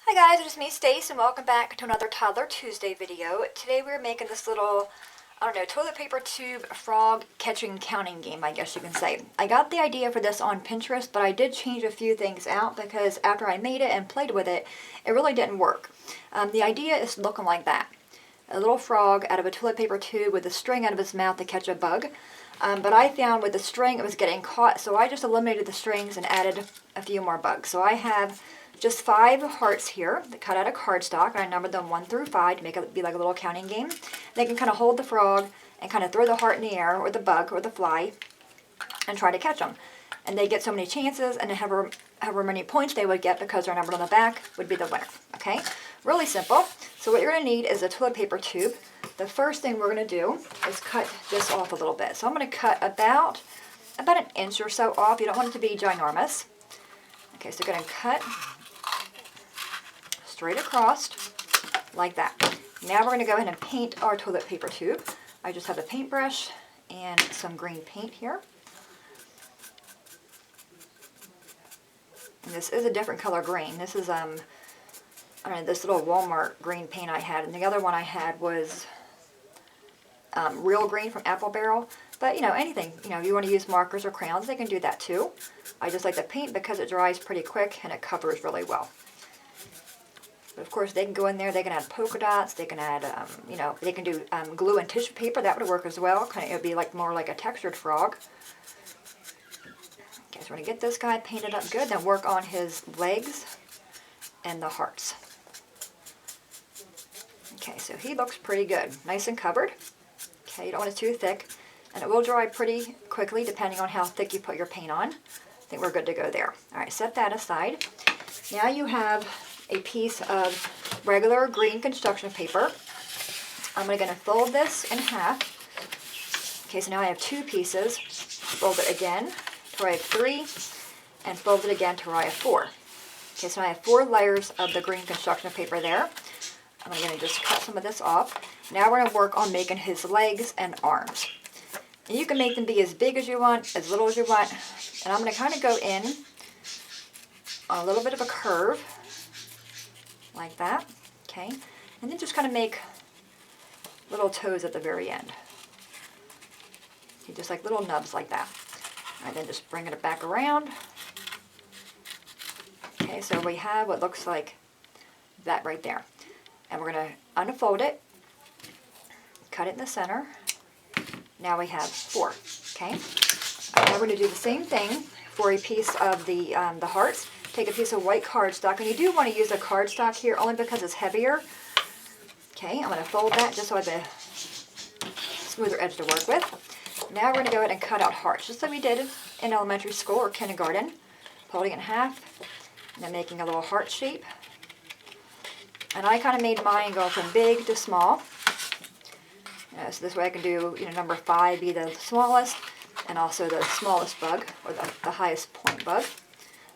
Hi guys, it is me, Stacy, and welcome back to another Toddler Tuesday video. Today we're making this little, toilet paper tube frog catching counting game, I guess you can say. I got the idea for this on Pinterest, but I did change a few things out because after I made it and played with it, it really didn't work. The idea is looking like that. A little frog out of a toilet paper tube with a string out of his mouth to catch a bug. But I found with the string it was getting caught, so I just eliminated the strings and added a few more bugs. So I have just 5 hearts here that cut out of cardstock, and I numbered them 1 through 5 to make it be like a little counting game. They can kind of hold the frog and kind of throw the heart in the air, or the bug, or the fly, and try to catch them. And they get so many chances, and however many points they would get because they're numbered on the back would be the winner. Okay? Really simple. So what you're going to need is a toilet paper tube. The first thing we're going to do is cut this off a little bit. So I'm going to cut about an inch or so off. You don't want it to be ginormous. Okay, so you're going to cut straight across like that. Now we're going to go ahead and paint our toilet paper tube. I just have a paintbrush and some green paint here. And this is a different color green. This is this little Walmart green paint I had, and the other one I had was real green from Apple Barrel. But anything, if you want to use markers or crayons, they can do that too. I just like the paint because it dries pretty quick and it covers really well. But of course, they can go in there, they can add polka dots, they can add, they can do glue and tissue paper. That would work as well. It would be more like a textured frog. Okay, so we're going to get this guy painted up good, then work on his legs and the hearts. Okay, so he looks pretty good. Nice and covered. Okay, you don't want it too thick. And it will dry pretty quickly depending on how thick you put your paint on. I think we're good to go there. Alright, set that aside. Now you have a piece of regular green construction paper. I'm going to fold this in half. Okay, so now I have 2 pieces. Fold it again to where I have 3, and fold it again to where I have 4. Okay, so now I have 4 layers of the green construction paper there. I'm going to just cut some of this off. Now we're going to work on making his legs and arms. And you can make them be as big as you want, as little as you want. And I'm going to kind of go in on a little bit of a curve, like that, okay? And then just kind of make little toes at the very end. Just like little nubs like that. All right, then just bring it back around. Okay, so we have what looks like that right there. And we're going to unfold it, cut it in the center. Now we have 4, okay? Now we're going to do the same thing for a piece of the hearts. Take a piece of white cardstock, and you do want to use a cardstock here only because it's heavier. Okay, I'm going to fold that just so I have a smoother edge to work with. Now we're going to go ahead and cut out hearts, just like we did in elementary school or kindergarten. Folding it in half, and then making a little heart shape. And I kind of made mine go from big to small. So this way I can do, number 5 be the smallest, and also the smallest bug, or the highest point bug.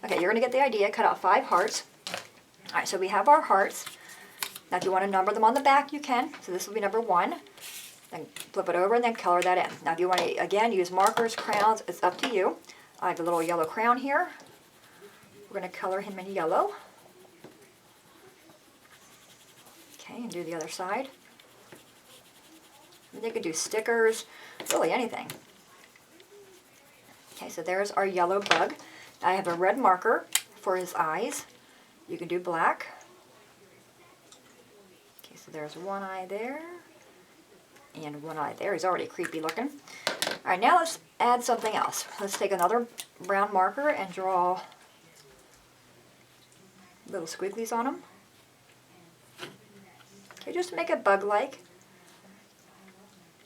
Okay, you're going to get the idea. Cut out 5 hearts. Alright, so we have our hearts. Now if you want to number them on the back, you can. So this will be number 1. Then flip it over and then color that in. Now if you want to, again, use markers, crayons, it's up to you. I have a little yellow crayon here. We're going to color him in yellow. Okay, and do the other side. And you can do stickers, really anything. Okay, so there's our yellow bug. I have a red marker for his eyes. You can do black. Okay, so there's one eye there, and one eye there. He's already creepy looking. Alright, now let's add something else. Let's take another brown marker and draw little squigglies on him. Okay, just to make it bug-like.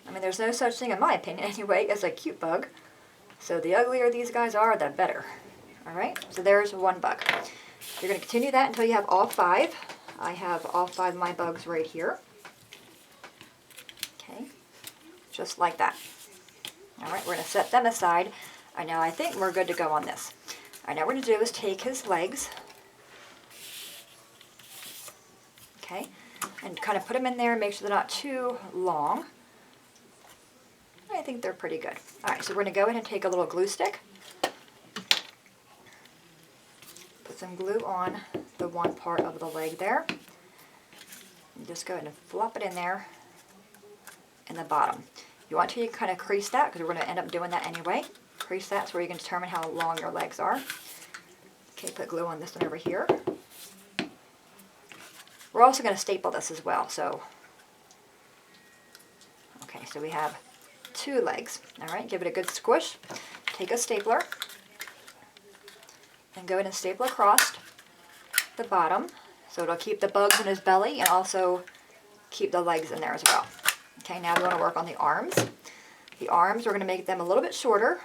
I mean, there's no such thing, in my opinion anyway, as a cute bug. So the uglier these guys are, the better. Alright, so there's 1 bug. You're going to continue that until you have all 5. I have all 5 of my bugs right here. Okay, just like that. Alright, we're going to set them aside. Alright, now I think we're good to go on this. Alright, now what we're going to do is take his legs. Okay, and kind of put them in there and make sure they're not too long. I think they're pretty good. Alright, so we're going to go ahead and take a little glue stick. Put some glue on the one part of the leg there. And just go ahead and flop it in there in the bottom. You want to, you kind of crease that because we're going to end up doing that anyway. Crease that so you can determine how long your legs are. Okay, put glue on this one over here. We're also going to staple this as well, so. Okay, so we have 2 legs. All right, give it a good squish. Take a stapler and go ahead and staple across the bottom so it'll keep the bugs in his belly and also keep the legs in there as well. Okay, now we want to work on the arms. The arms, we're going to make them a little bit shorter.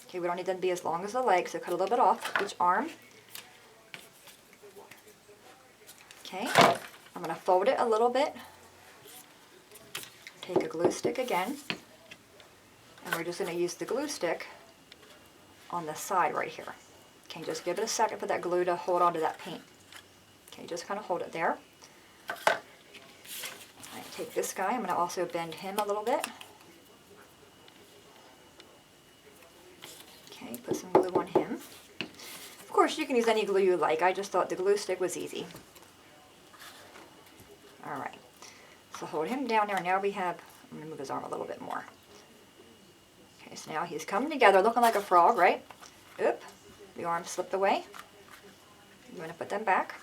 Okay, we don't need them to be as long as the legs, so cut a little bit off each arm. Okay, I'm going to fold it a little bit. Take a glue stick again, and we're just going to use the glue stick on the side right here. Okay, just give it a second for that glue to hold onto that paint. Okay, just kind of hold it there. Right, take this guy, I'm going to also bend him a little bit. Okay, put some glue on him. Of course, you can use any glue you like. I just thought the glue stick was easy. Alright, so hold him down there. Now we have, I'm going to move his arm a little bit more. Okay, so now he's coming together looking like a frog, right? Oop, the arm slipped away. I'm going to put them back.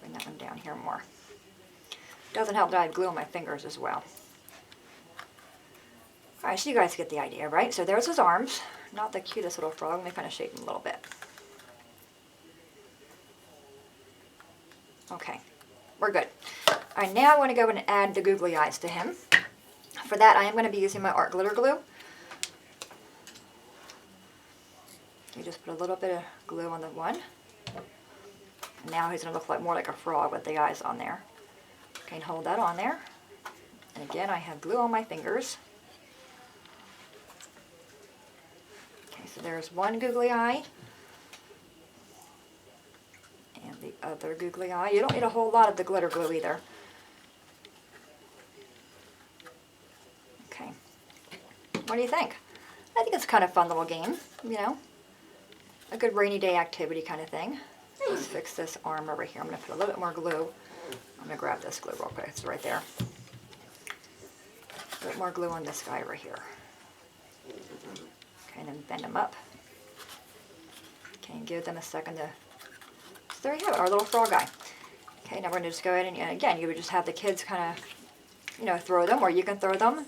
Bring that one down here more. Doesn't help that I have glue on my fingers as well. Alright, so you guys get the idea, right? So there's his arms. Not the cutest little frog. Let me kind of shape him a little bit. Okay, we're good. Alright, now I want to go and add the googly eyes to him. For that, I am going to be using my art glitter glue. You just put a little bit of glue on the one. Now he's going to look like more like a frog with the eyes on there. Okay, and hold that on there. And again, I have glue on my fingers. Okay, so there's one googly eye. And the other googly eye. You don't need a whole lot of the glitter glue either. Okay. What do you think? I think it's kind of a fun little game, you know. A good rainy day activity kind of thing. Let's fix this arm over here. I'm going to put a little bit more glue. I'm going to grab this glue real quick. It's right there. A bit more glue on this guy over here. Okay, and then bend them up. Okay, and give them a second to... So there you have it, our little frog guy. Okay, now we're going to just go ahead and again, you would just have the kids kind of, you know, throw them, or you can throw them,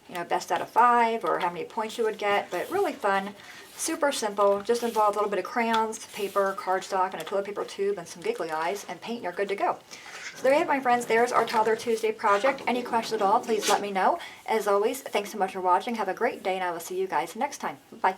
you know, best out of 5, or how many points you would get, but really fun. Super simple, just involves a little bit of crayons, paper, cardstock, and a toilet paper tube, and some giggly eyes, and paint, and you're good to go. So there you have it, my friends. There's our Toddler Tuesday project. Any questions at all, please let me know. As always, thanks so much for watching. Have a great day, and I will see you guys next time. Bye.